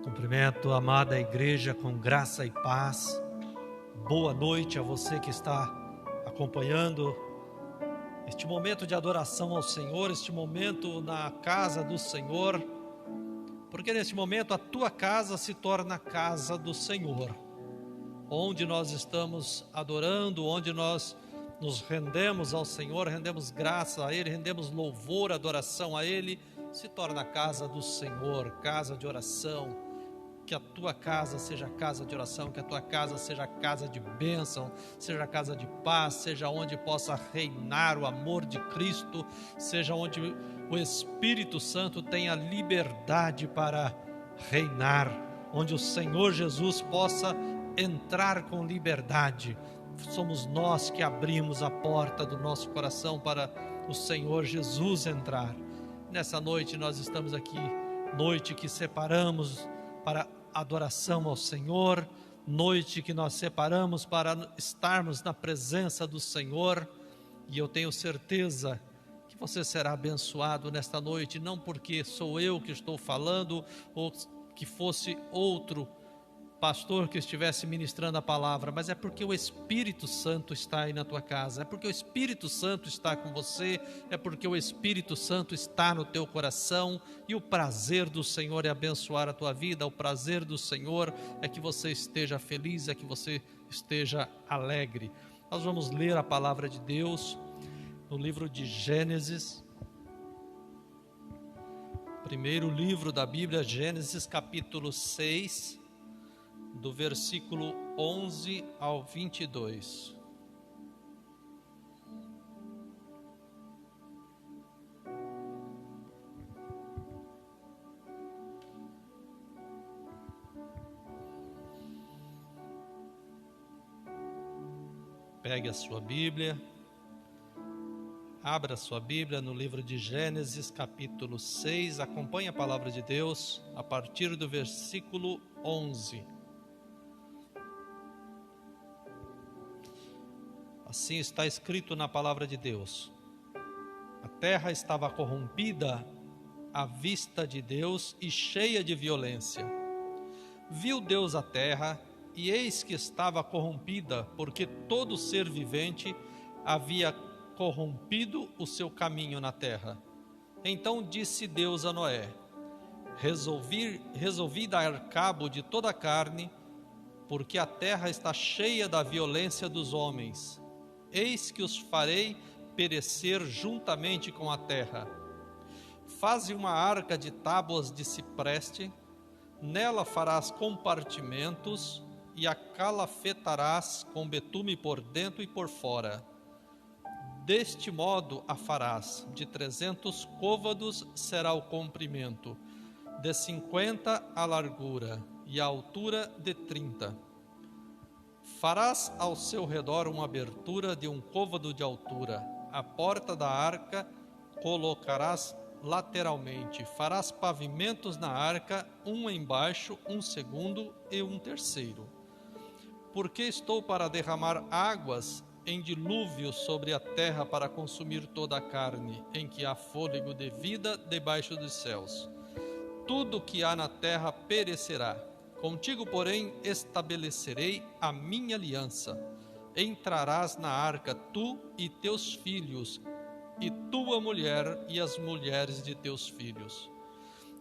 Cumprimento a amada igreja com graça e paz. Boa noite a você que está acompanhando este momento de adoração ao Senhor, este momento na casa do Senhor, porque neste momento a tua casa se torna a casa do Senhor, onde nós estamos adorando, onde nós nos rendemos ao Senhor, rendemos graça a Ele, rendemos louvor, adoração a Ele, se torna a casa do Senhor, casa de oração. Que a tua casa seja casa de oração, que a tua casa seja casa de bênção, seja casa de paz, seja onde possa reinar o amor de Cristo, seja onde o Espírito Santo tenha liberdade para reinar, onde o Senhor Jesus possa entrar com liberdade. Somos nós que abrimos a porta do nosso coração para o Senhor Jesus entrar. Nessa noite nós estamos aqui, noite que separamos para adoração ao Senhor, noite que nós separamos para estarmos na presença do Senhor, e eu tenho certeza que você será abençoado nesta noite, não porque sou eu que estou falando, ou que fosse outro pastor que estivesse ministrando a palavra, mas é porque o Espírito Santo está aí na tua casa, é porque o Espírito Santo está com você, é porque o Espírito Santo está no teu coração, e o prazer do Senhor é abençoar a tua vida, o prazer do Senhor é que você esteja feliz, é que você esteja alegre. Nós vamos ler a palavra de Deus no livro de Gênesis, primeiro livro da Bíblia, Gênesis capítulo 6, do versículo 11 ao 22. Pegue a sua Bíblia, abra a sua Bíblia no livro de Gênesis capítulo 6, acompanhe a palavra de Deus a partir do versículo 11. Assim está escrito na palavra de Deus: a terra estava corrompida à vista de Deus e cheia de violência. Viu Deus a terra, e eis que estava corrompida, porque todo ser vivente havia corrompido o seu caminho na terra. Então disse Deus a Noé: resolvi dar cabo de toda a carne, porque a terra está cheia da violência dos homens. Eis que os farei perecer juntamente com a terra. Faze uma arca de tábuas de cipreste, nela farás compartimentos e a calafetarás com betume por dentro e por fora. Deste modo a farás, de 300 côvados será o comprimento, de 50 a largura e a altura de 30. Farás ao seu redor uma abertura de 1 côvado de altura. A porta da arca colocarás lateralmente. Farás pavimentos na arca, um embaixo, um segundo e um terceiro. Porque estou para derramar águas em dilúvio sobre a terra para consumir toda a carne, em que há fôlego de vida debaixo dos céus. Tudo que há na terra perecerá. Contigo, porém, estabelecerei a minha aliança. Entrarás na arca, tu e teus filhos, e tua mulher e as mulheres de teus filhos.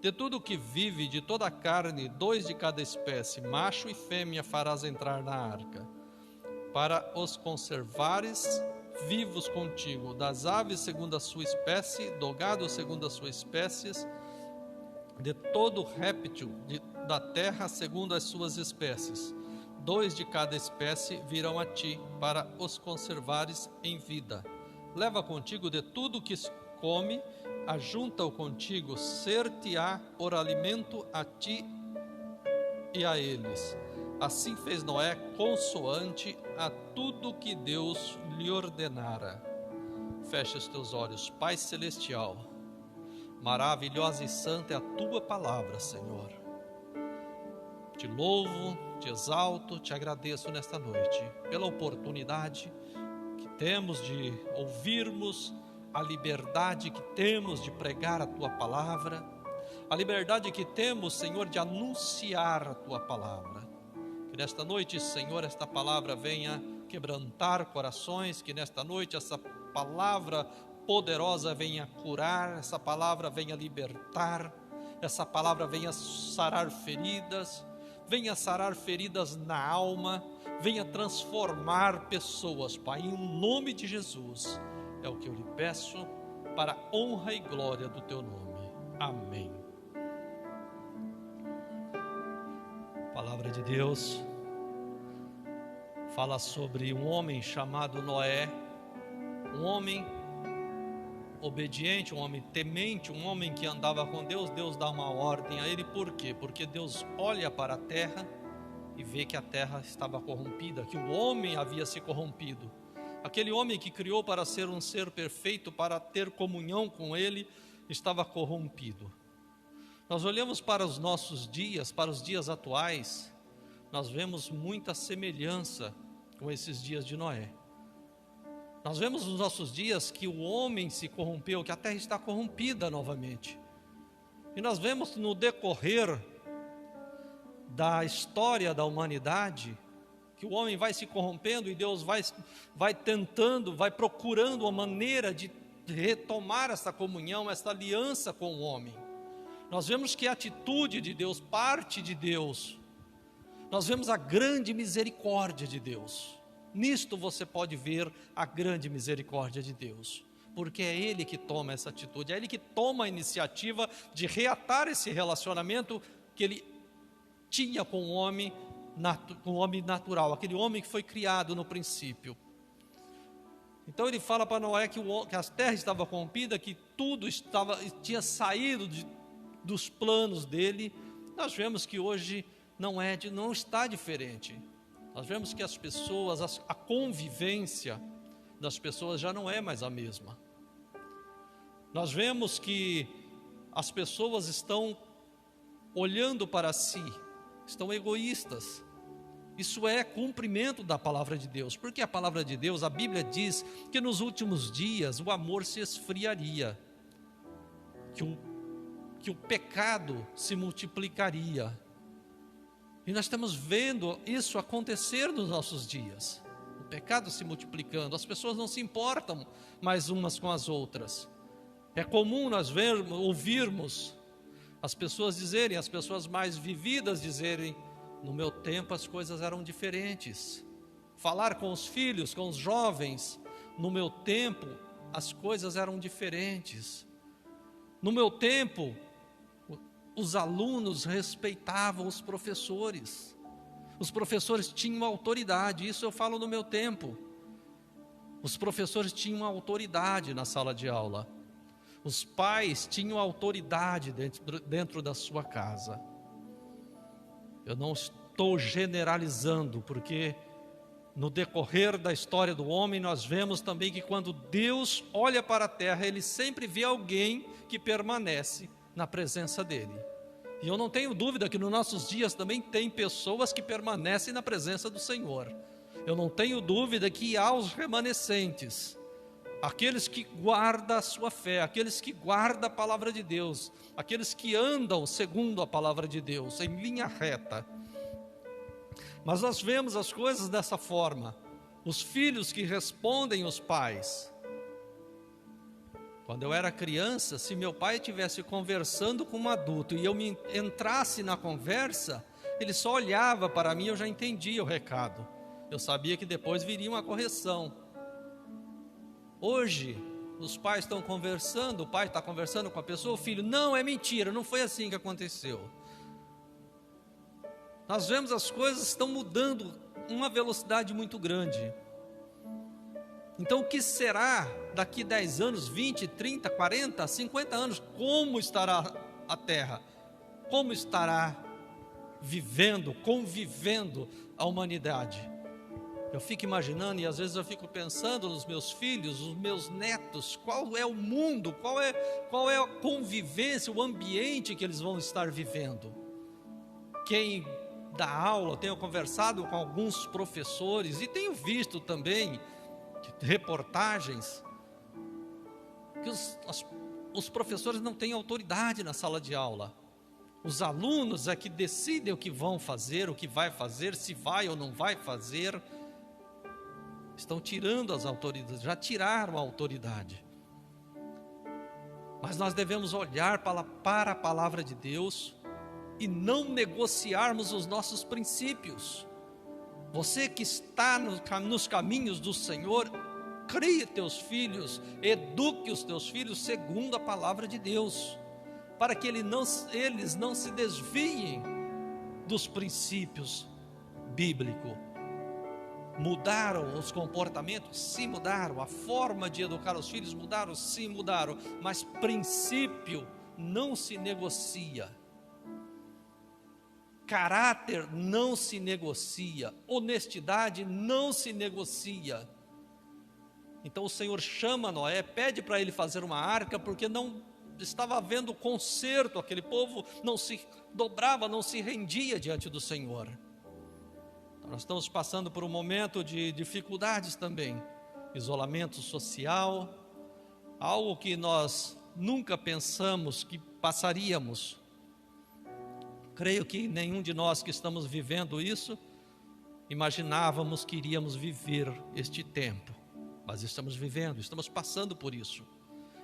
De tudo que vive, de toda a carne, 2 de cada espécie, macho e fêmea, farás entrar na arca, para os conservares vivos contigo, das aves segundo a sua espécie, do gado segundo as suas espécies, de todo réptil da terra segundo as suas espécies. 2 de cada espécie virão a ti, para os conservares em vida. Leva contigo de tudo que come, ajunta-o contigo, ser-te-á por alimento a ti e a eles. Assim fez Noé, consoante a tudo que Deus lhe ordenara. Fecha os teus olhos. Pai celestial, maravilhosa e santa é a tua palavra, Senhor. Te louvo, te exalto, te agradeço nesta noite pela oportunidade que temos de ouvirmos, a liberdade que temos de pregar a tua palavra, a liberdade que temos, Senhor, de anunciar a Tua palavra. Que nesta noite, Senhor, esta palavra venha quebrantar corações, que nesta noite essa palavra poderosa venha curar, essa palavra venha libertar, essa palavra venha sarar feridas na alma, venha transformar pessoas, Pai, em nome de Jesus. É o que eu lhe peço, para a honra e glória do Teu nome. Amém. A palavra de Deus fala sobre um homem chamado Noé, um homem obediente, um homem temente, um homem que andava com Deus. Deus dá uma ordem a ele, por quê? Porque Deus olha para a terra e vê que a terra estava corrompida, que o homem havia se corrompido. Aquele homem que criou para ser um ser perfeito, para ter comunhão com ele, estava corrompido. Nós olhamos para os nossos dias, para os dias atuais, nós vemos muita semelhança com esses dias de Noé. Nós vemos nos nossos dias que o homem se corrompeu, que a terra está corrompida novamente. E nós vemos no decorrer da história da humanidade, que o homem vai se corrompendo e Deus vai tentando, vai procurando uma maneira de retomar essa comunhão, essa aliança com o homem. Nós vemos que a atitude de Deus parte de Deus. Nós vemos a grande misericórdia de Deus. Nisto você pode ver a grande misericórdia de Deus, porque é Ele que toma essa atitude, é Ele que toma a iniciativa de reatar esse relacionamento que Ele tinha com o homem natural, aquele homem que foi criado no princípio. Então Ele fala para Noé que a terra estava corrompida, que tudo tinha saído dos planos dele. Nós vemos que hoje não está diferente. Nós vemos que as pessoas, a convivência das pessoas já não é mais a mesma. Nós vemos que as pessoas estão olhando para si, estão egoístas. Isso é cumprimento da palavra de Deus, porque a palavra de Deus, a Bíblia diz que nos últimos dias o amor se esfriaria, que o pecado se multiplicaria. E nós estamos vendo isso acontecer nos nossos dias. O pecado se multiplicando, as pessoas não se importam mais umas com as outras. É comum nós ouvirmos as pessoas dizerem, as pessoas mais vividas dizerem: no meu tempo as coisas eram diferentes. Falar com os filhos, com os jovens: no meu tempo as coisas eram diferentes. No meu tempo os alunos respeitavam os professores tinham autoridade. Isso eu falo no meu tempo. Os professores tinham autoridade na sala de aula, os pais tinham autoridade dentro da sua casa. Eu não estou generalizando, porque no decorrer da história do homem nós vemos também que quando Deus olha para a terra, Ele sempre vê alguém que permanece na presença dEle. E eu não tenho dúvida que nos nossos dias também tem pessoas que permanecem na presença do Senhor. Eu não tenho dúvida que há os remanescentes, aqueles que guardam a sua fé, aqueles que guardam a palavra de Deus, aqueles que andam segundo a palavra de Deus, em linha reta. Mas nós vemos as coisas dessa forma, os filhos que respondem aos pais. Quando eu era criança, se meu pai estivesse conversando com um adulto e eu entrasse na conversa, ele só olhava para mim e eu já entendia o recado. Eu sabia que depois viria uma correção. Hoje, os pais estão conversando, o pai está conversando com a pessoa, o filho: não, é mentira, não foi assim que aconteceu. Nós vemos as coisas estão mudando uma velocidade muito grande. Então o que será daqui 10 anos, 20, 30, 40, 50 anos? Como estará a terra? Como estará convivendo a humanidade? Eu fico imaginando, e às vezes eu fico pensando nos meus filhos, os meus netos, qual é o mundo, qual é a convivência, o ambiente que eles vão estar vivendo. Quem dá aula, tenho conversado com alguns professores e tenho visto também reportagens que os professores não têm autoridade na sala de aula. Os alunos é que decidem o que vão fazer, o que vai fazer, se vai ou não vai fazer. Estão tirando as autoridades, já tiraram a autoridade. Mas nós devemos olhar para a palavra de Deus e não negociarmos os nossos princípios. Você que está nos caminhos do Senhor, crie teus filhos, eduque os teus filhos segundo a palavra de Deus, para que eles não se desviem dos princípios bíblicos. Mudaram os comportamentos? Sim, mudaram. A forma de educar os filhos mudaram? Sim, mudaram. Mas princípio não se negocia. Caráter não se negocia. Honestidade não se negocia. Então o Senhor chama Noé, pede para ele fazer uma arca, porque não estava havendo conserto. Aquele povo não se dobrava, não se rendia diante do Senhor. Nós estamos passando por um momento de dificuldades também, isolamento social, algo que nós nunca pensamos que passaríamos. Creio que nenhum de nós que estamos vivendo isso, imaginávamos que iríamos viver este tempo, mas estamos vivendo, estamos passando por isso.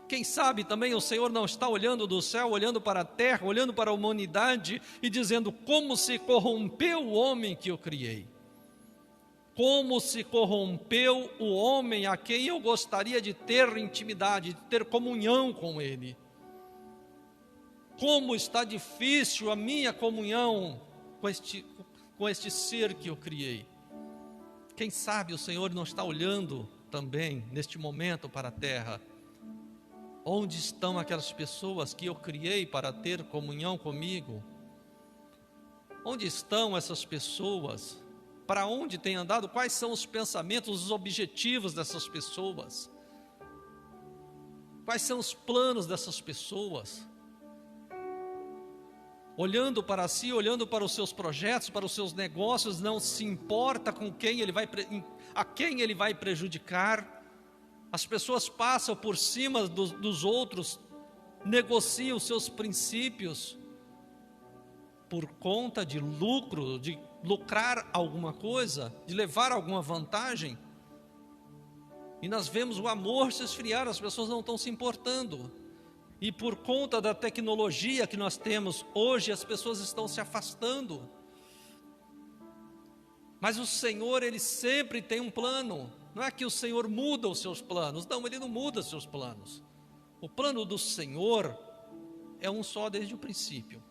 Quem sabe também o Senhor não está olhando do céu, olhando para a terra, olhando para a humanidade e dizendo: como se corrompeu o homem que eu criei. Como se corrompeu o homem a quem eu gostaria de ter intimidade, de ter comunhão com ele. Como está difícil a minha comunhão com este ser que eu criei. Quem sabe o Senhor não está olhando também neste momento para a terra. Onde estão aquelas pessoas que eu criei para ter comunhão comigo? Onde estão essas pessoas? Para onde tem andado? Quais são os pensamentos, os objetivos dessas pessoas? Quais são os planos dessas pessoas? Olhando para si, olhando para os seus projetos, para os seus negócios, não se importa com quem a quem ele vai prejudicar. As pessoas passam por cima dos outros, negociam os seus princípios por conta de lucro, de lucrar alguma coisa, de levar alguma vantagem. E nós vemos o amor se esfriar, as pessoas não estão se importando. E por conta da tecnologia que nós temos hoje, as pessoas estão se afastando. Mas o Senhor, Ele sempre tem um plano. Não é que o Senhor muda os seus planos. Não, Ele não muda os seus planos. O plano do Senhor é um só desde o princípio.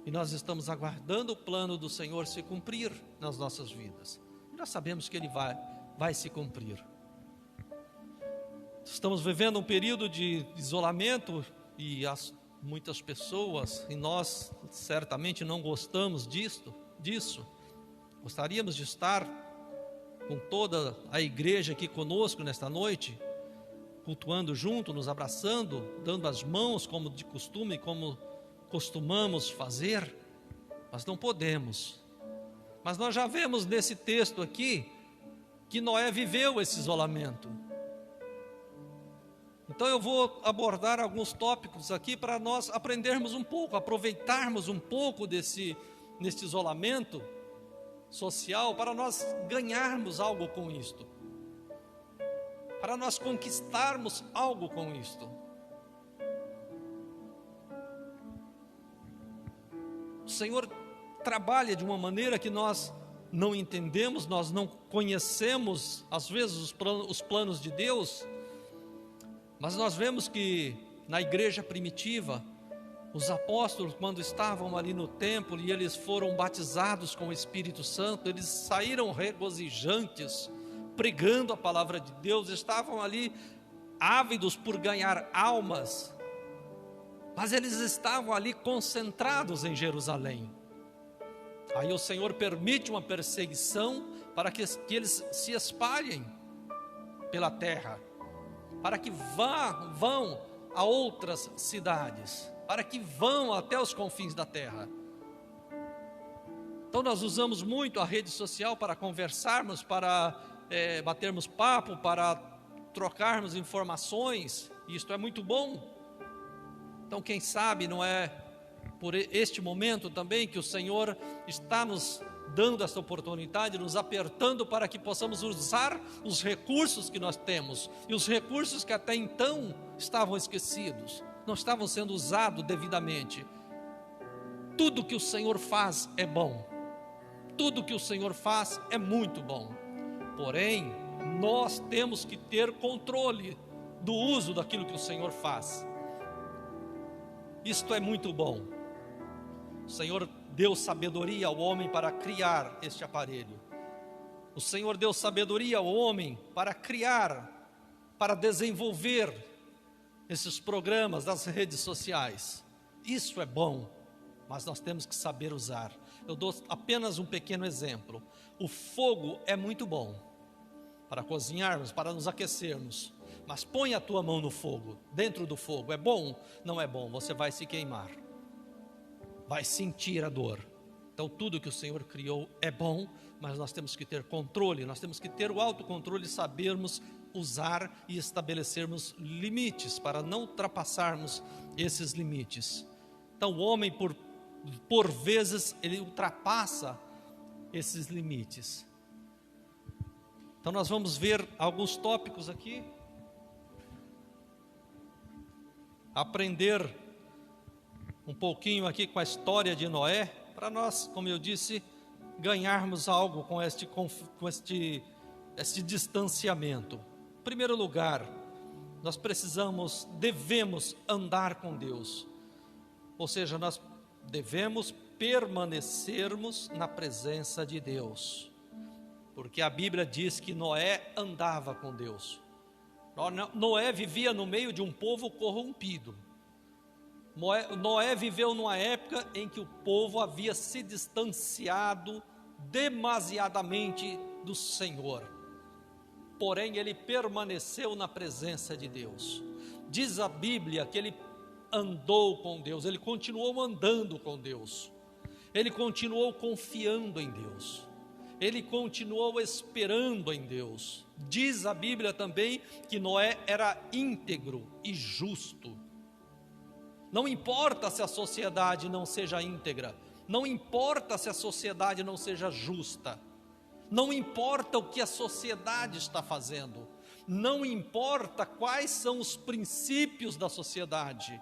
E nós estamos aguardando o plano do Senhor se cumprir nas nossas vidas. E nós sabemos que Ele vai se cumprir. Estamos vivendo um período de isolamento e muitas pessoas, e nós certamente não gostamos disso. Gostaríamos de estar com toda a igreja aqui conosco nesta noite, cultuando junto, nos abraçando, dando as mãos como de costume, como costumamos fazer, mas não podemos. Mas nós já vemos nesse texto aqui que Noé viveu esse isolamento. Então eu vou abordar alguns tópicos aqui para nós aprendermos um pouco, aproveitarmos um pouco neste isolamento social, para nós ganharmos algo com isto, para nós conquistarmos algo com isto. O Senhor trabalha de uma maneira que nós não entendemos, nós não conhecemos, às vezes, os planos de Deus, mas nós vemos que na igreja primitiva, os apóstolos, quando estavam ali no templo e eles foram batizados com o Espírito Santo, eles saíram regozijantes, pregando a palavra de Deus, estavam ali ávidos por ganhar almas, mas eles estavam ali concentrados em Jerusalém. Aí o Senhor permite uma perseguição para que eles se espalhem pela terra, para que vão a outras cidades, para que vão até os confins da terra. Então nós usamos muito a rede social para conversarmos, para batermos papo, para trocarmos informações, e isto é muito bom. Então quem sabe não é por este momento também que o Senhor está nos dando essa oportunidade, nos apertando para que possamos usar os recursos que nós temos, e os recursos que até então estavam esquecidos, não estavam sendo usados devidamente. Tudo que o Senhor faz é bom, tudo que o Senhor faz é muito bom, porém, nós temos que ter controle do uso daquilo que o Senhor faz. Isto é muito bom. O Senhor deu sabedoria ao homem para criar este aparelho. O Senhor deu sabedoria ao homem para criar, para desenvolver esses programas das redes sociais. Isso é bom, mas nós temos que saber usar. Eu dou apenas um pequeno exemplo. O fogo é muito bom para cozinharmos, para nos aquecermos. Mas põe a tua mão no fogo, dentro do fogo. É bom? Não é bom, você vai se queimar. Vai sentir a dor. Então tudo que o Senhor criou é bom, mas nós temos que ter controle, nós temos que ter o autocontrole e sabermos usar e estabelecermos limites para não ultrapassarmos esses limites. Então o homem por vezes ele ultrapassa esses limites. Então nós vamos ver alguns tópicos aqui. Aprender um pouquinho aqui com a história de Noé, para nós, como eu disse, ganharmos algo com este distanciamento. Em primeiro lugar, nós devemos andar com Deus, ou seja, nós devemos permanecermos na presença de Deus, porque a Bíblia diz que Noé andava com Deus. Noé vivia no meio de um povo corrompido. Noé viveu numa época em que o povo havia se distanciado demasiadamente do Senhor. Porém, ele permaneceu na presença de Deus. Diz a Bíblia que ele andou com Deus, ele continuou andando com Deus. Ele continuou confiando em Deus. Ele continuou esperando em Deus. Diz a Bíblia também que Noé era íntegro e justo. Não importa se a sociedade não seja íntegra, não importa se a sociedade não seja justa, não importa o que a sociedade está fazendo, não importa quais são os princípios da sociedade,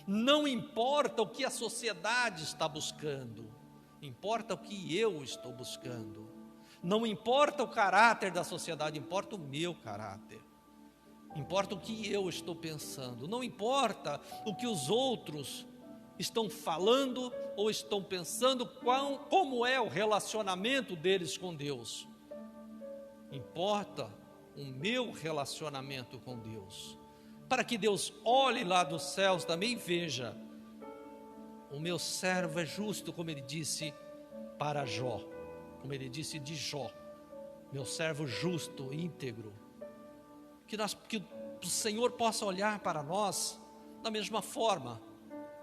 não importa o que a sociedade está buscando, importa o que eu estou buscando. Não importa o caráter da sociedade, importa o meu caráter. Importa o que eu estou pensando. Não importa o que os outros estão falando ou estão pensando, como é o relacionamento deles com Deus. Importa o meu relacionamento com Deus. Para que Deus olhe lá dos céus também e veja: o meu servo é justo, como ele disse para Jó. Como ele disse de Jó, meu servo justo, íntegro. Que o Senhor possa olhar para nós da mesma forma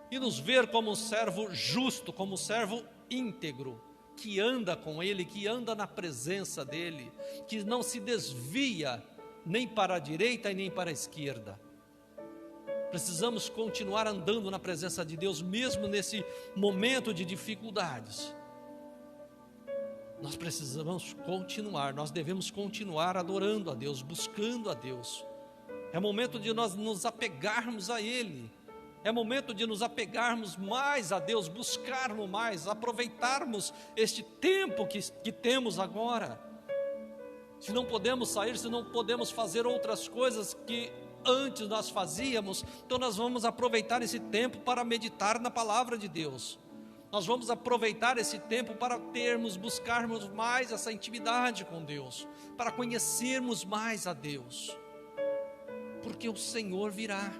e nos ver como um servo justo, como um servo íntegro, que anda com Ele, que anda na presença dEle, que não se desvia nem para a direita e nem para a esquerda. Precisamos continuar andando na presença de Deus, mesmo nesse momento de dificuldades. Nós precisamos continuar, nós devemos continuar adorando a Deus, buscando a Deus. É momento de nós nos apegarmos a Ele, é momento de nos apegarmos mais a Deus, buscarmos mais, aproveitarmos este tempo que temos agora. Se não podemos sair, se não podemos fazer outras coisas que antes nós fazíamos, então nós vamos aproveitar esse tempo para meditar na palavra de Deus. Nós vamos aproveitar esse tempo para buscarmos mais essa intimidade com Deus, para conhecermos mais a Deus, porque o Senhor virá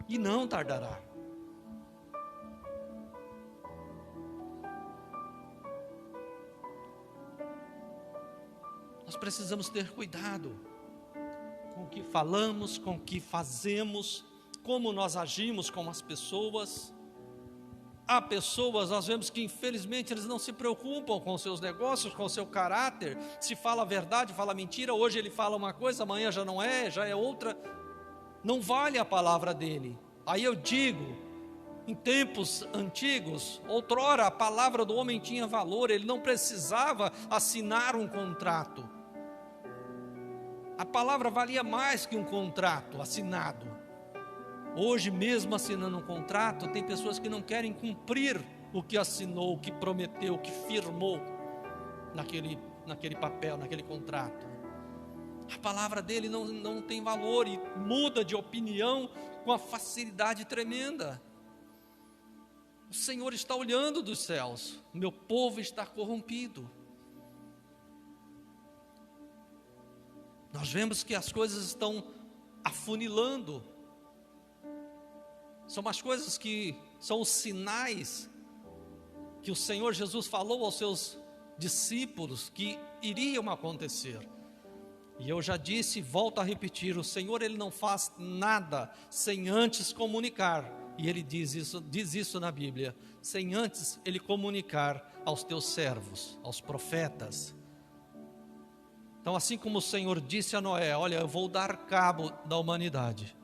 e não tardará. Nós precisamos ter cuidado com o que falamos, com o que fazemos, como nós agimos com as pessoas. Há pessoas, nós vemos que infelizmente eles não se preocupam com os seus negócios, com o seu caráter, se fala a verdade, fala mentira, hoje ele fala uma coisa, amanhã já é outra, não vale a palavra dele. Aí eu digo, Em tempos antigos, outrora, a palavra do homem tinha valor, ele não precisava assinar um contrato. A palavra valia mais que um contrato assinado. Hoje, mesmo assinando um contrato, tem pessoas que não querem cumprir o que assinou, o que prometeu, o que firmou naquele papel, naquele contrato. A palavra dele não tem valor e muda de opinião com uma facilidade tremenda. O Senhor está olhando dos céus, o meu povo está corrompido. Nós vemos que as coisas estão afunilando. São as coisas que são os sinais que o Senhor Jesus falou aos seus discípulos que iriam acontecer. E eu já disse e volto a repetir, o Senhor ele não faz nada sem antes comunicar. E ele diz isso na Bíblia, sem antes ele comunicar aos teus servos, aos profetas. Então, assim como o Senhor disse a Noé, olha, eu vou dar cabo da humanidade,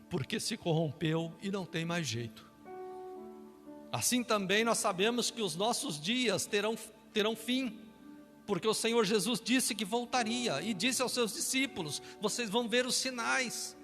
porque se corrompeu e não tem mais jeito. Assim também nós sabemos que os nossos dias terão fim, porque o Senhor Jesus disse que voltaria, e disse aos seus discípulos, vocês vão ver os sinais.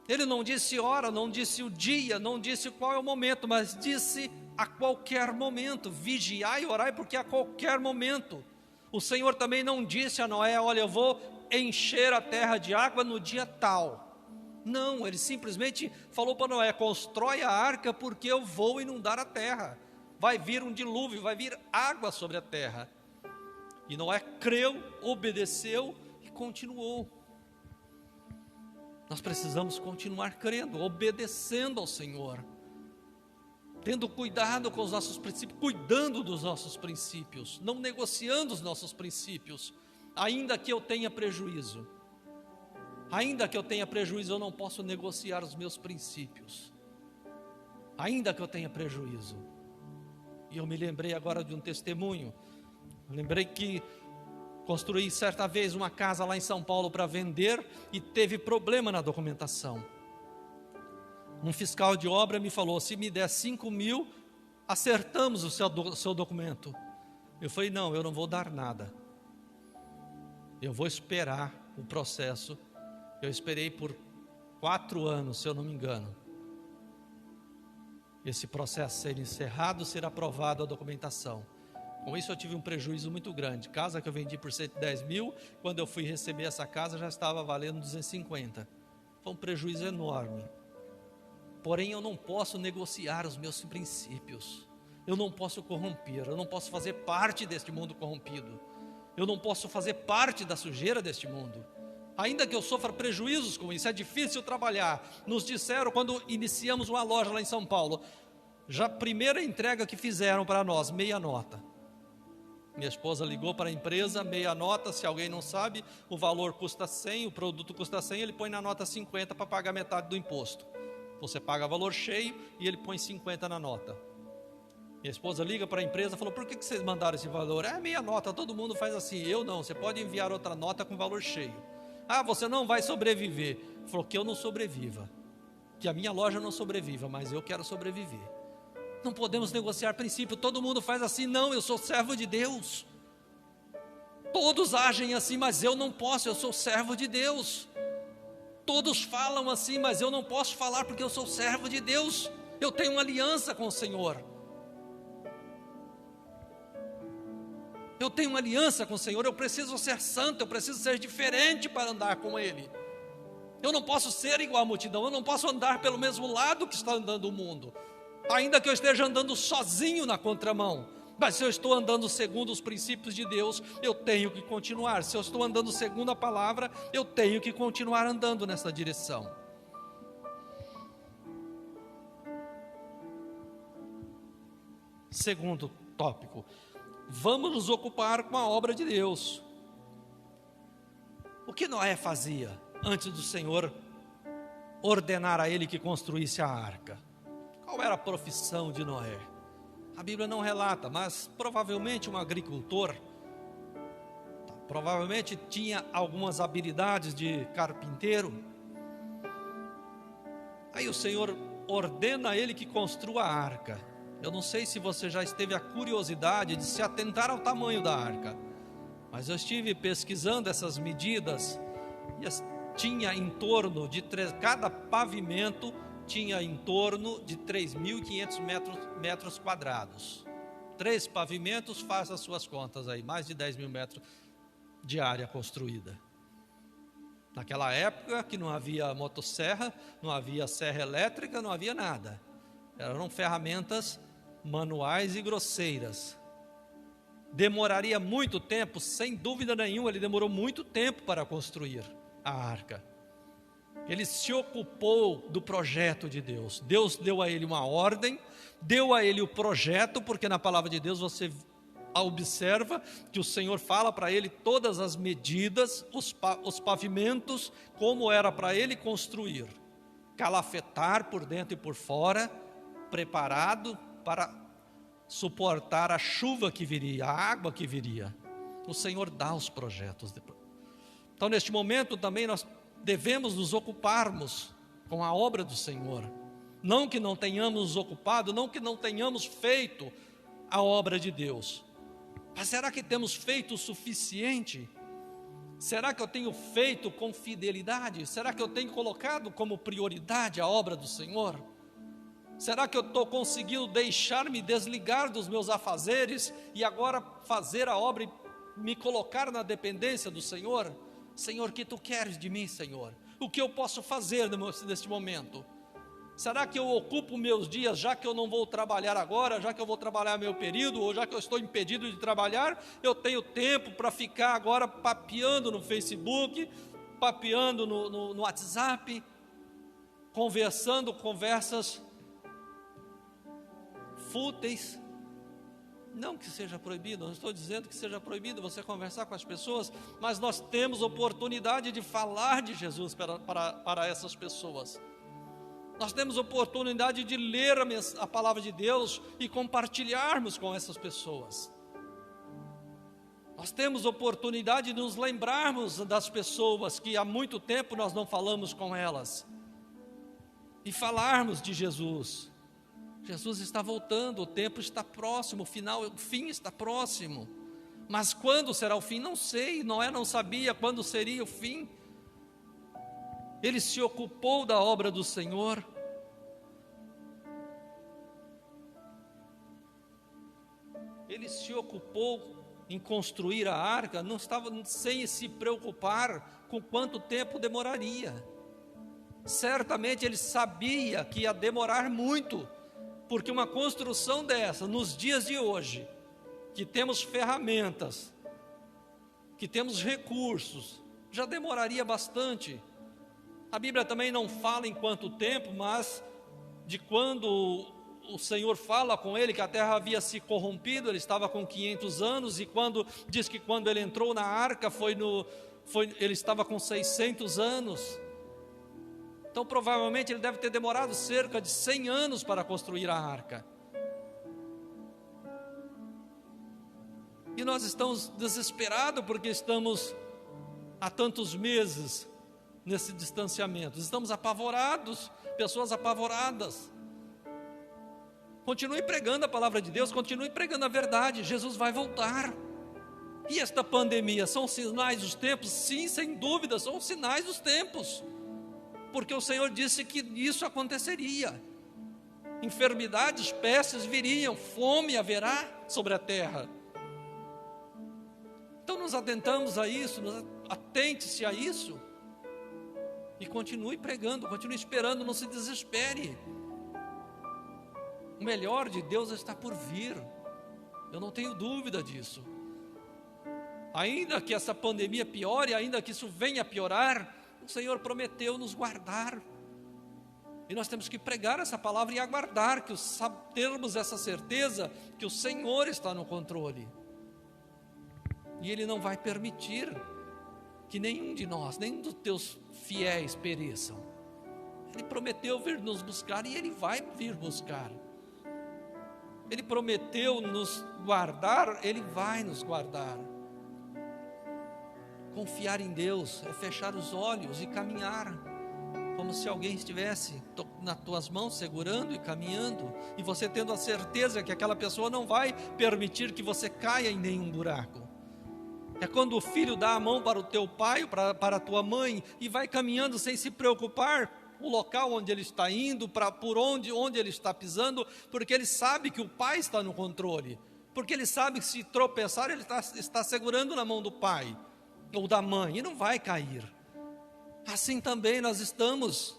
Ele não disse hora, não disse o dia, não disse qual é o momento, mas disse a qualquer momento, vigiai e orai, porque a qualquer momento. O Senhor também não disse a Noé, olha, eu vou encher a terra de água no dia tal. Não, ele simplesmente falou para Noé, constrói a arca porque eu vou inundar a terra. Vai vir um dilúvio, vai vir água sobre a terra. E Noé creu, obedeceu e continuou. Nós precisamos continuar crendo, obedecendo ao Senhor, tendo cuidado com os nossos princípios, cuidando dos nossos princípios, não negociando os nossos princípios, ainda que eu tenha prejuízo. Ainda que eu tenha prejuízo, eu não posso negociar os meus princípios. Ainda que eu tenha prejuízo. E eu me lembrei agora de um testemunho. Lembrei que construí certa vez uma casa lá em São Paulo para vender e teve problema na documentação. Um fiscal de obra me falou, se me der 5 mil, acertamos o seu documento. Eu falei, não, eu não vou dar nada. Eu vou esperar o processo. Eu esperei por 4 anos, se eu não me engano. Esse processo ser encerrado, ser aprovado a documentação. Com isso eu tive um prejuízo muito grande. Casa que eu vendi por 110 mil, quando eu fui receber essa casa já estava valendo 250. Foi um prejuízo enorme. Porém eu não posso negociar os meus princípios. Eu não posso corromper, eu não posso fazer parte deste mundo corrompido. Eu não posso fazer parte da sujeira deste mundo. Ainda que eu sofra prejuízos com isso, é difícil trabalhar. Nos disseram quando iniciamos uma loja lá em São Paulo, já a primeira entrega que fizeram para nós, meia nota. Minha esposa ligou para a empresa, meia nota, se alguém não sabe, o valor custa 100, o produto custa 100, ele põe na nota 50 para pagar metade do imposto. Você paga valor cheio e ele põe 50 na nota. Minha esposa liga para a empresa e falou, por que vocês mandaram esse valor? É meia nota, todo mundo faz assim. Eu não, você pode enviar outra nota com valor cheio. Ah, você não vai sobreviver. Falou que eu não sobreviva, que a minha loja não sobreviva, mas eu quero sobreviver. Não podemos negociar princípio, todo mundo faz assim. Não, eu sou servo de Deus. Todos agem assim, mas eu não posso, eu sou servo de Deus. Todos falam assim, mas eu não posso falar porque eu sou servo de Deus. Eu tenho uma aliança com o Senhor. Eu tenho uma aliança com o Senhor, eu preciso ser santo, eu preciso ser diferente para andar com Ele. Eu não posso ser igual à multidão, eu não posso andar pelo mesmo lado que está andando o mundo. Ainda que eu esteja andando sozinho na contramão, mas se eu estou andando segundo os princípios de Deus, eu tenho que continuar. Se eu estou andando segundo a palavra, eu tenho que continuar andando nessa direção. Segundo tópico, vamos nos ocupar com a obra de Deus. O que Noé fazia antes do Senhor ordenar a ele que construísse a arca? Qual era a profissão de Noé? A Bíblia não relata, mas provavelmente um agricultor, provavelmente tinha algumas habilidades de carpinteiro. Aí o Senhor ordena a ele que construa a arca. Eu não sei se você já teve a curiosidade de se atentar ao tamanho da arca, mas eu estive pesquisando essas medidas e tinha em torno de cada pavimento tinha em torno de 3.500 metros quadrados. 3 pavimentos, faça as suas contas aí, mais de 10 mil metros de área construída. Naquela época que não havia motosserra, não havia serra elétrica, não havia nada. Eram ferramentas manuais e grosseiras. Demoraria muito tempo, sem dúvida nenhuma, ele demorou muito tempo para construir a arca. Ele se ocupou do projeto de Deus. Deus deu a ele uma ordem, deu a ele o projeto, porque na palavra de Deus você observa que o Senhor fala para ele todas as medidas, os pavimentos, como era para ele construir. Calafetar por dentro e por fora, preparado para suportar a chuva que viria, a água que viria. O Senhor dá os projetos. Então, neste momento também nós devemos nos ocuparmos com a obra do Senhor. Não que não tenhamos nos ocupado, não que não tenhamos feito a obra de Deus. Mas será que temos feito o suficiente? Será que eu tenho feito com fidelidade? Será que eu tenho colocado como prioridade a obra do Senhor? Será que eu estou conseguindo deixar-me desligar dos meus afazeres e agora fazer a obra e me colocar na dependência do Senhor? Senhor, o que Tu queres de mim, Senhor? O que eu posso fazer neste momento? Será que eu ocupo meus dias, já que eu não vou trabalhar agora, já que eu vou trabalhar meu período, ou já que eu estou impedido de trabalhar, eu tenho tempo para ficar agora papeando no Facebook, papeando no WhatsApp, conversando conversas fúteis? Não que seja proibido, não estou dizendo que seja proibido você conversar com as pessoas, mas nós temos oportunidade de falar de Jesus para essas pessoas. Nós temos oportunidade de ler a palavra de Deus e compartilharmos com essas pessoas. Nós temos oportunidade de nos lembrarmos das pessoas que há muito tempo nós não falamos com elas e falarmos de Jesus. Jesus está voltando, o tempo está próximo, o fim está próximo. Mas quando será o fim? Não sei. Noé não sabia quando seria o fim. Ele se ocupou da obra do Senhor. Ele se ocupou em construir a arca, não estava sem se preocupar com quanto tempo demoraria. Certamente ele sabia que ia demorar muito, porque uma construção dessa, nos dias de hoje, que temos ferramentas, que temos recursos, já demoraria bastante. A Bíblia também não fala em quanto tempo, mas de quando o Senhor fala com ele que a terra havia se corrompido, ele estava com 500 anos, e diz que quando ele entrou na arca, ele estava com 600 anos. Então provavelmente ele deve ter demorado cerca de 100 anos para construir a arca. E nós estamos desesperados porque estamos há tantos meses nesse distanciamento. Estamos apavorados, pessoas apavoradas. Continue pregando a palavra de Deus, continue pregando a verdade. Jesus vai voltar. E esta pandemia são sinais dos tempos? Sim, sem dúvida, são sinais dos tempos. Porque o Senhor disse que isso aconteceria. Enfermidades, pestes viriam, fome haverá sobre a terra. Então nos atentamos a isso, atente-se a isso. E continue pregando, continue esperando, não se desespere. O melhor de Deus está por vir. Eu não tenho dúvida disso. Ainda que essa pandemia piore, ainda que isso venha a piorar, o Senhor prometeu nos guardar. E nós temos que pregar essa palavra e aguardar, termos essa certeza que o Senhor está no controle. E Ele não vai permitir que nenhum de nós, nenhum dos teus fiéis pereçam. Ele prometeu vir nos buscar e Ele vai vir buscar. Ele prometeu nos guardar, Ele vai nos guardar. Confiar em Deus é fechar os olhos e caminhar. como se alguém estivesse nas tuas mãos segurando e caminhando, e você tendo a certeza que aquela pessoa não vai permitir que você caia em nenhum buraco. É quando o filho dá a mão para o teu pai, para a tua mãe, e vai caminhando sem se preocupar o local onde ele está indo, por onde ele está pisando, porque ele sabe que o pai está no controle, porque ele sabe que se tropeçar, ele está segurando na mão do pai ou da mãe, e não vai cair. Assim também nós estamos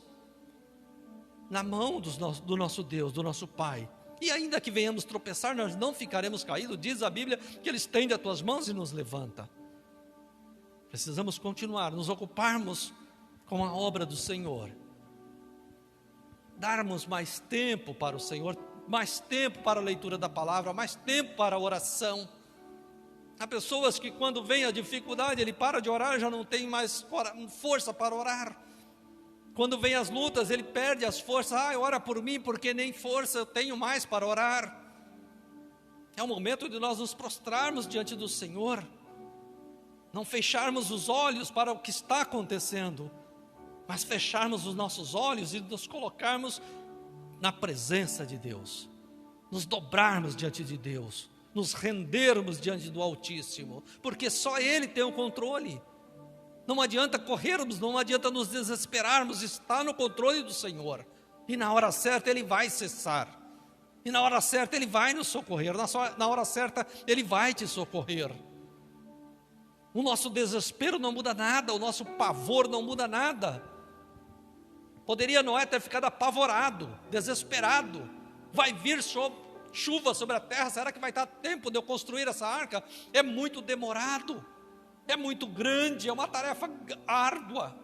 na mão do nosso Deus, do nosso Pai, e ainda que venhamos tropeçar, nós não ficaremos caídos. Diz a Bíblia que Ele estende as tuas mãos e nos levanta. Precisamos continuar, nos ocuparmos com a obra do Senhor, darmos mais tempo para o Senhor, mais tempo para a leitura da palavra, mais tempo para a oração. Há pessoas que quando vem a dificuldade, ele para de orar, já não tem mais força para orar. Quando vem as lutas, ele perde as forças. Ora por mim, porque nem força eu tenho mais para orar. É o momento de nós nos prostrarmos diante do Senhor, não fecharmos os olhos para o que está acontecendo, mas fecharmos os nossos olhos e nos colocarmos na presença de Deus, nos dobrarmos diante de Deus, nos rendermos diante do Altíssimo, porque só Ele tem o controle. Não adianta corrermos, não adianta nos desesperarmos, está no controle do Senhor, e na hora certa Ele vai cessar, e na hora certa Ele vai nos socorrer, na hora certa Ele vai te socorrer. O nosso desespero não muda nada, o nosso pavor não muda nada. Poderia Noé ter ficado apavorado, desesperado, vai vir chuva sobre a terra, será que vai dar tempo de eu construir essa arca? É muito demorado, é muito grande, é uma tarefa árdua.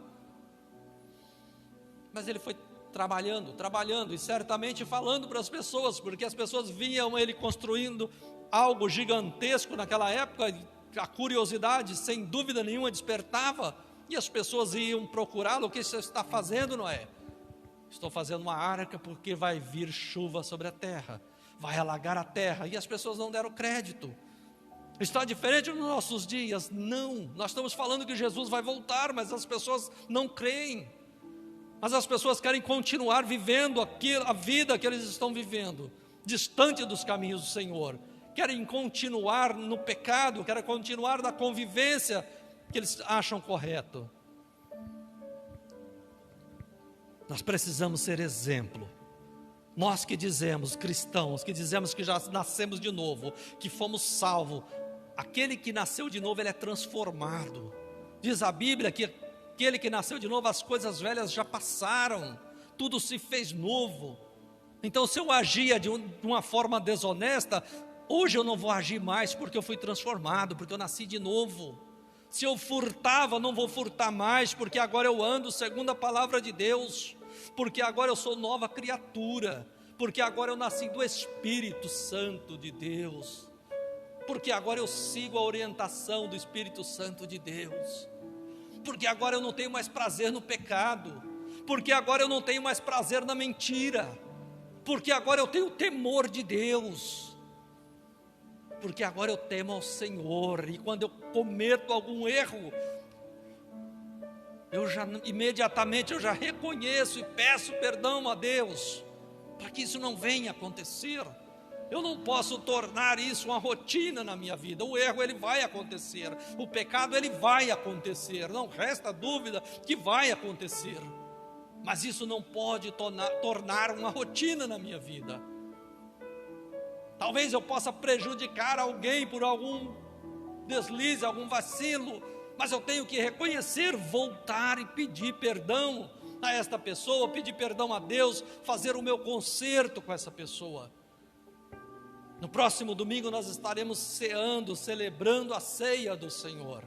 Mas ele foi trabalhando e certamente falando para as pessoas, porque as pessoas viam ele construindo algo gigantesco naquela época. A curiosidade, sem dúvida nenhuma, despertava, e as pessoas iam procurá-lo. O que você está fazendo, Noé? Estou fazendo uma arca porque vai vir chuva sobre a terra, vai alagar a terra, e as pessoas não deram crédito. Está diferente nos nossos dias? Não, nós estamos falando que Jesus vai voltar, mas as pessoas não creem, mas as pessoas querem continuar vivendo a vida que eles estão vivendo, distante dos caminhos do Senhor, querem continuar no pecado, querem continuar na convivência que eles acham correto. Nós precisamos ser exemplo. Nós que dizemos, cristãos, que dizemos que já nascemos de novo, que fomos salvos, aquele que nasceu de novo, ele é transformado. Diz a Bíblia que aquele que nasceu de novo, as coisas velhas já passaram, tudo se fez novo. Então, se eu agia de uma forma desonesta, hoje eu não vou agir mais, porque eu fui transformado, porque eu nasci de novo. Se eu furtava, não vou furtar mais, porque agora eu ando segundo a palavra de Deus, porque agora eu sou nova criatura, porque agora eu nasci do Espírito Santo de Deus, porque agora eu sigo a orientação do Espírito Santo de Deus, porque agora eu não tenho mais prazer no pecado, porque agora eu não tenho mais prazer na mentira, porque agora eu tenho temor de Deus, porque agora eu temo ao Senhor, e quando eu cometo algum erro, imediatamente eu já reconheço e peço perdão a Deus, para que isso não venha acontecer. Eu não posso tornar isso uma rotina na minha vida. O erro ele vai acontecer, o pecado ele vai acontecer, não resta dúvida que vai acontecer, mas isso não pode tornar uma rotina na minha vida. Talvez eu possa prejudicar alguém por algum deslize, algum vacilo, mas eu tenho que reconhecer, voltar e pedir perdão a esta pessoa, pedir perdão a Deus, fazer o meu conserto com essa pessoa. No próximo domingo nós estaremos celebrando a ceia do Senhor.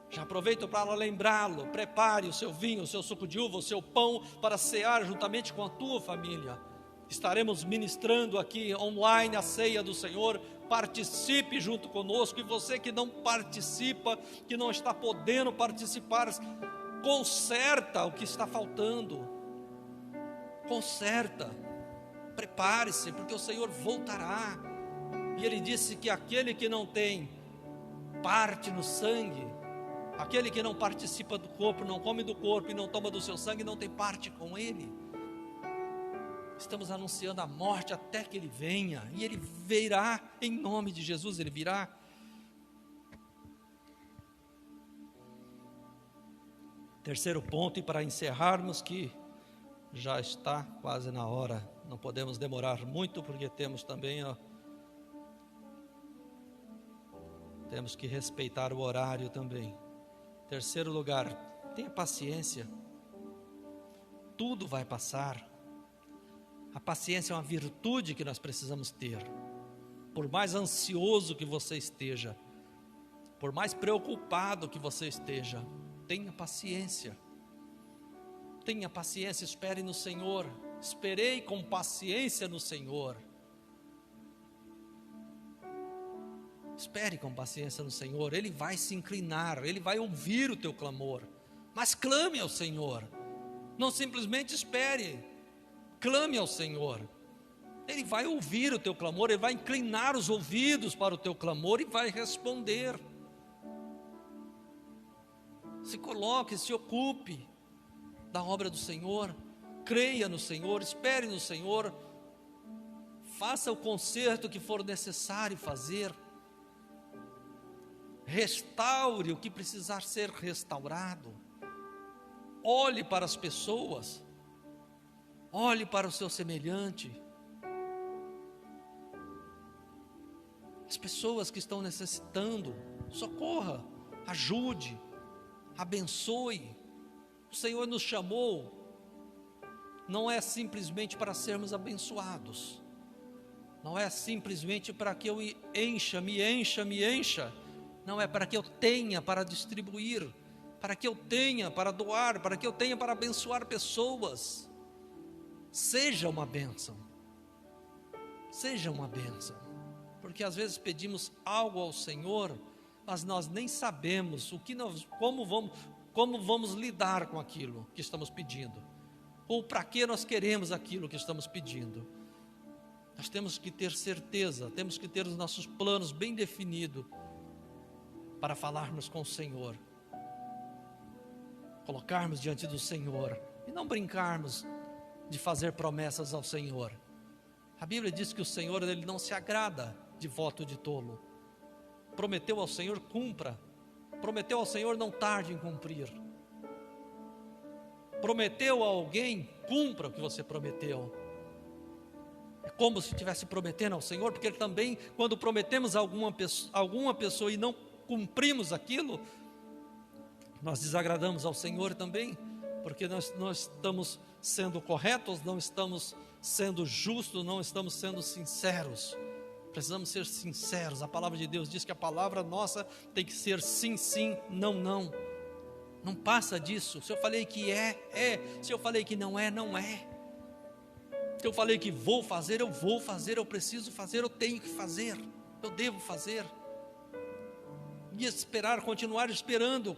Já aproveito para lembrá-lo, prepare o seu vinho, o seu suco de uva, o seu pão para cear juntamente com a tua família. Estaremos ministrando aqui online a ceia do Senhor. Participe junto conosco, e você que não participa, que não está podendo participar, conserta o que está faltando, conserta, prepare-se, porque o Senhor voltará, e Ele disse que aquele que não tem parte no sangue, Aquele que não participa do corpo, não come do corpo e não toma do seu sangue, não tem parte com ele. Estamos anunciando a morte até que ele venha, e ele virá, em nome de Jesus, ele virá. Terceiro ponto, e para encerrarmos, que já está quase na hora, não podemos demorar muito, porque temos também, temos que respeitar o horário também. Terceiro lugar, tenha paciência, tudo vai passar. A paciência é uma virtude que nós precisamos ter. Por mais ansioso que você esteja, por mais preocupado que você esteja, tenha paciência. Tenha paciência, espere no Senhor. Esperei com paciência no Senhor. Espere com paciência no Senhor. Ele vai se inclinar, Ele vai ouvir o teu clamor. Mas clame ao Senhor. Não simplesmente espere. Clame ao Senhor. Ele vai ouvir o teu clamor, Ele vai inclinar os ouvidos para o teu clamor e vai responder. Se coloque, se ocupe da obra do Senhor, creia no Senhor, espere no Senhor, faça o conserto que for necessário fazer, restaure o que precisar ser restaurado, olhe para as pessoas, olhe para o seu semelhante, as pessoas que estão necessitando, socorra, ajude, abençoe. O Senhor nos chamou, não é simplesmente para sermos abençoados, não é simplesmente para que eu me encha, não é para que eu tenha para distribuir, para que eu tenha para doar, para que eu tenha para abençoar pessoas. Seja uma bênção, porque às vezes pedimos algo ao Senhor, mas nós nem sabemos como vamos lidar com aquilo que estamos pedindo, ou para que nós queremos aquilo que estamos pedindo. Nós temos que ter certeza, temos que ter os nossos planos bem definidos, para falarmos com o Senhor, colocarmos diante do Senhor, e não brincarmos de fazer promessas ao Senhor. A Bíblia diz que o Senhor, Ele não se agrada de voto de tolo. Prometeu ao Senhor, cumpra. Prometeu ao Senhor, não tarde em cumprir. Prometeu a alguém, cumpra o que você prometeu. É como se estivesse prometendo ao Senhor, porque também, quando prometemos a alguma pessoa e não cumprimos aquilo, nós desagradamos ao Senhor também, porque nós não estamos sendo corretos, não estamos sendo justos, não estamos sendo sinceros. Precisamos ser sinceros. A palavra de Deus diz que a palavra nossa tem que ser sim, sim, não, não. Não passa disso. Se eu falei que é. Se eu falei que não é, não é. Se eu falei que vou fazer, eu vou fazer. Eu preciso fazer, eu tenho que fazer. Eu devo fazer. E esperar, continuar esperando.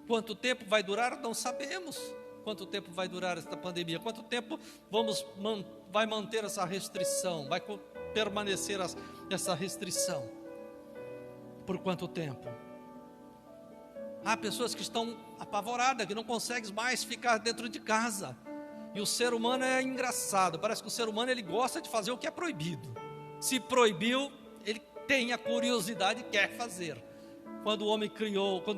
Quanto tempo vai durar? Não sabemos. Quanto tempo vai durar esta pandemia? Quanto tempo vai manter essa restrição? Vai permanecer essa restrição? Por quanto tempo? Há pessoas que estão apavoradas, que não conseguem mais ficar dentro de casa. E o ser humano é engraçado. Parece que o ser humano, ele gosta de fazer o que é proibido. Se proibiu, ele tem a curiosidade e quer fazer. Quando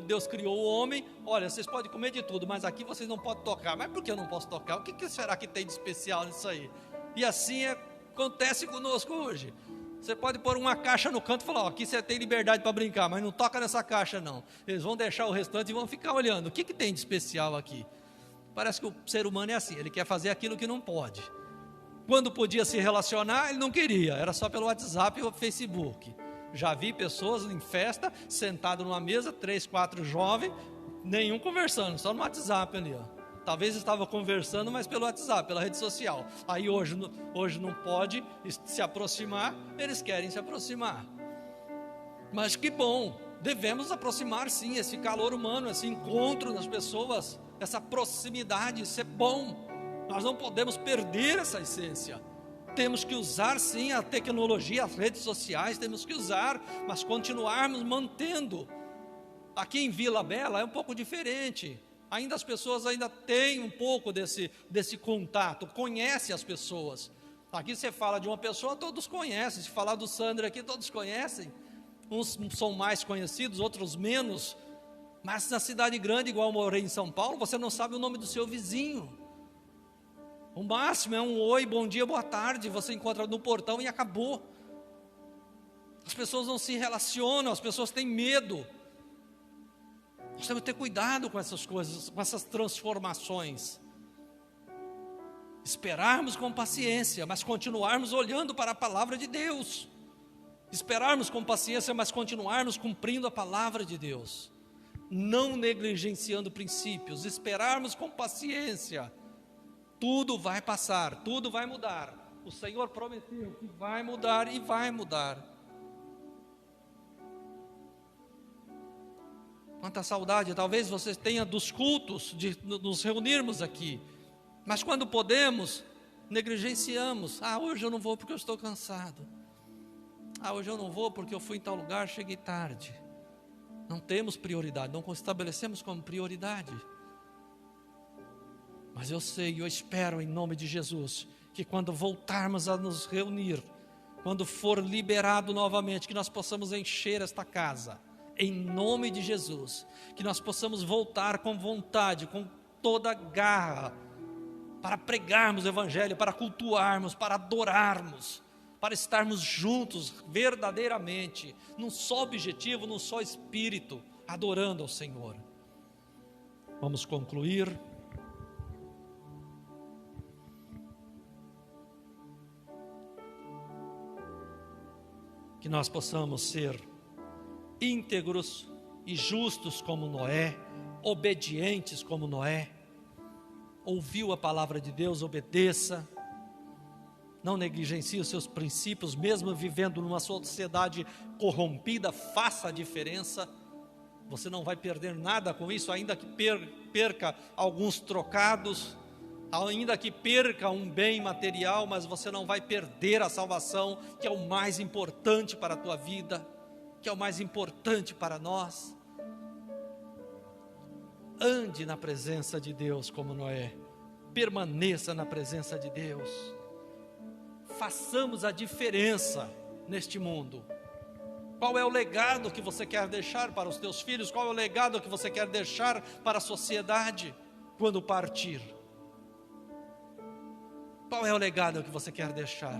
Deus criou o homem, olha, vocês podem comer de tudo, mas aqui vocês não podem tocar. Mas por que eu não posso tocar? O que será que tem de especial nisso aí? E assim acontece conosco hoje. Você pode pôr uma caixa no canto e falar, aqui você tem liberdade para brincar, mas não toca nessa caixa não. Eles vão deixar o restante e vão ficar olhando. O que tem de especial aqui? Parece que o ser humano é assim, ele quer fazer aquilo que não pode. Quando podia se relacionar, ele não queria, era só pelo WhatsApp ou Facebook. Já vi pessoas em festa, sentado numa mesa, 3, 4 jovens, nenhum conversando, só no WhatsApp ali, ó. Talvez estava conversando, mas pelo WhatsApp, pela rede social. Aí hoje não pode se aproximar, eles querem se aproximar. Mas que bom, devemos aproximar sim, esse calor humano, esse encontro das pessoas, essa proximidade, isso é bom. Nós não podemos perder essa essência. Temos que usar sim a tecnologia, as redes sociais, temos que usar, mas continuarmos mantendo Aqui em Vila Bela é um pouco diferente. Ainda as pessoas ainda têm um pouco desse contato, conhecem as pessoas. Aqui você fala de uma pessoa, todos conhecem. Se falar do Sandro aqui, todos conhecem. Uns são mais conhecidos, outros menos. Mas na cidade grande, igual eu morei em São Paulo, você não sabe o nome do seu vizinho. O máximo é um oi, bom dia, boa tarde. Você encontra no portão e acabou. As pessoas não se relacionam, as pessoas têm medo. Nós temos que ter cuidado com essas coisas, com essas transformações. Esperarmos com paciência, mas continuarmos olhando para a palavra de Deus. Esperarmos com paciência, mas continuarmos cumprindo a palavra de Deus. Não negligenciando princípios, esperarmos com paciência. Tudo vai passar, tudo vai mudar. O Senhor prometeu que vai mudar e vai mudar. Quanta saudade, talvez você tenha dos cultos, de nos reunirmos aqui. Mas quando podemos, negligenciamos. Hoje eu não vou porque eu estou cansado. Hoje eu não vou porque eu fui em tal lugar, cheguei tarde. Não temos prioridade, não estabelecemos como prioridade. Mas eu sei, eu espero em nome de Jesus, que quando voltarmos a nos reunir, quando for liberado novamente, que nós possamos encher esta casa, em nome de Jesus, que nós possamos voltar com vontade, com toda garra, para pregarmos o Evangelho, para cultuarmos, para adorarmos, para estarmos juntos verdadeiramente, num só objetivo, num só espírito, adorando ao Senhor. Vamos concluir. Que nós possamos ser íntegros e justos como Noé, obedientes como Noé. Ouviu a palavra de Deus, obedeça. Não negligencie os seus princípios, mesmo vivendo numa sociedade corrompida, faça a diferença. Você não vai perder nada com isso, ainda que perca alguns trocados, ainda que perca um bem material, mas você não vai perder a salvação, que é o mais importante para a tua vida, que é o mais importante para nós. Ande na presença de Deus como Noé, permaneça na presença de Deus, façamos a diferença neste mundo. Qual é o legado que você quer deixar para os teus filhos? Qual é o legado que você quer deixar para a sociedade quando partir? Qual é o legado que você quer deixar?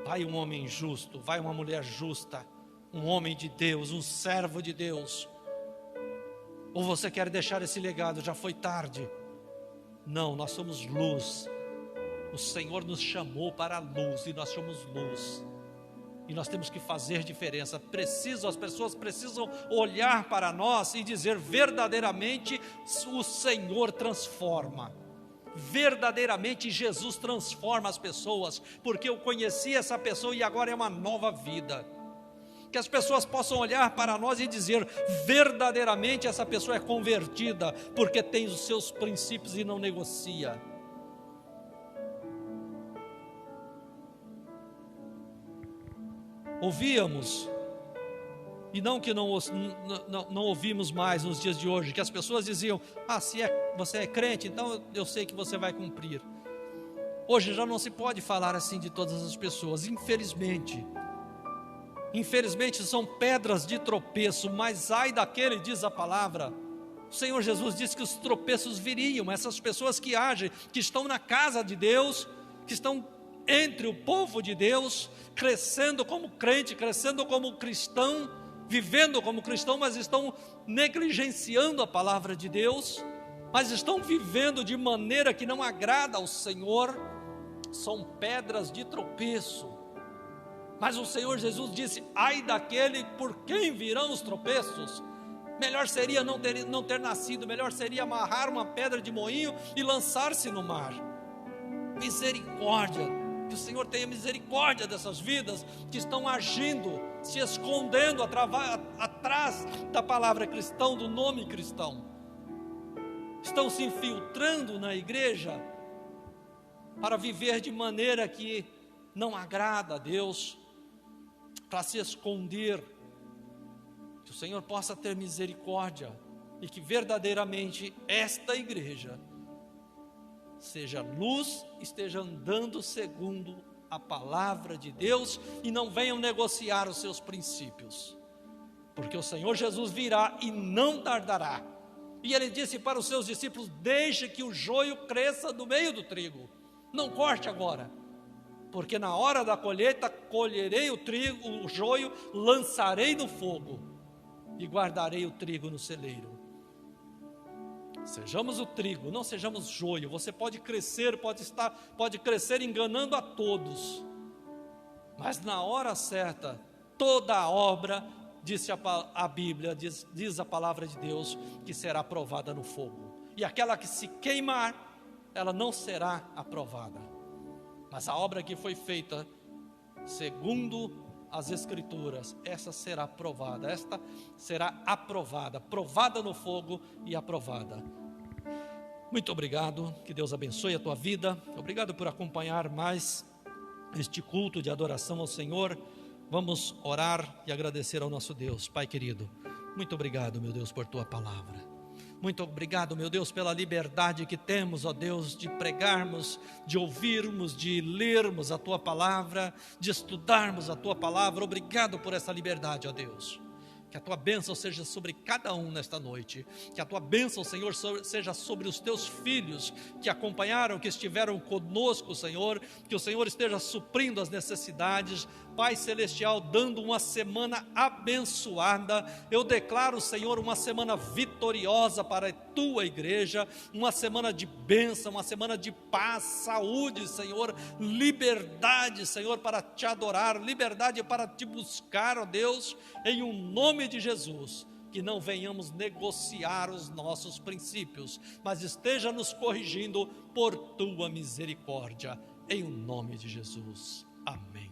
Vai um homem justo, vai uma mulher justa, um homem de Deus, um servo de Deus. Ou você quer deixar esse legado? Já foi tarde. Não, nós somos luz. O Senhor nos chamou para a luz e nós somos luz. E nós temos que fazer diferença. As pessoas precisam olhar para nós e dizer verdadeiramente o Senhor transforma. Verdadeiramente Jesus transforma as pessoas, porque eu conheci essa pessoa e agora é uma nova vida. Que as pessoas possam olhar para nós e dizer verdadeiramente essa pessoa é convertida, porque tem os seus princípios e não negocia. Ouvíamos, e não que não ouvimos mais nos dias de hoje, que as pessoas diziam, se você é crente, então eu sei que você vai cumprir. Hoje já não se pode falar assim de todas as pessoas, infelizmente. Infelizmente são pedras de tropeço, mas ai daquele, diz a palavra. O Senhor Jesus disse que os tropeços viriam, essas pessoas que agem, que estão na casa de Deus, que estão entre o povo de Deus, crescendo como crente, crescendo como cristão, vivendo como cristão, mas estão negligenciando a palavra de Deus, mas estão vivendo de maneira que não agrada ao Senhor, são pedras de tropeço. Mas o Senhor Jesus disse, ai daquele por quem virão os tropeços. Melhor seria não ter nascido, melhor seria amarrar uma pedra de moinho e lançar-se no mar. Misericórdia, que o Senhor tenha misericórdia dessas vidas que estão agindo, se escondendo atrás da palavra cristão, do nome cristão. Estão se infiltrando na igreja para viver de maneira que não agrada a Deus, para se esconder. Que o Senhor possa ter misericórdia e que verdadeiramente esta igreja seja luz, esteja andando segundo a palavra de Deus e não venham negociar os seus princípios, porque o Senhor Jesus virá e não tardará. E ele disse para os seus discípulos: deixe que o joio cresça do meio do trigo, não corte agora, porque na hora da colheita colherei o trigo, o joio, lançarei no fogo e guardarei o trigo no celeiro. Sejamos o trigo, não sejamos joio. Você pode crescer, pode crescer enganando a todos, mas na hora certa, toda a obra, disse a Bíblia, diz a palavra de Deus, que será aprovada no fogo. E aquela que se queimar, ela não será aprovada. Mas a obra que foi feita, segundo as Escrituras, essa será aprovada, esta será aprovada, provada no fogo e aprovada. Muito obrigado, que Deus abençoe a tua vida. Obrigado por acompanhar mais este culto de adoração ao Senhor. Vamos orar e agradecer ao nosso Deus. Pai querido, muito obrigado, meu Deus, por tua palavra. Muito obrigado, meu Deus, pela liberdade que temos, ó Deus, de pregarmos, de ouvirmos, de lermos a tua palavra, de estudarmos a tua palavra. Obrigado por essa liberdade, ó Deus. Que a tua bênção seja sobre cada um nesta noite. Que a tua bênção, Senhor, seja sobre os teus filhos que acompanharam, que estiveram conosco, Senhor. Que o Senhor esteja suprindo as necessidades. Pai Celestial, dando uma semana abençoada. Eu declaro, Senhor, uma semana vitoriosa para a tua igreja. Uma semana de bênção, uma semana de paz, saúde, Senhor. Liberdade, Senhor, para te adorar. Liberdade para te buscar, ó Deus, em um nome de Jesus. Que não venhamos negociar os nossos princípios, mas esteja nos corrigindo por tua misericórdia, em nome de Jesus. Amém.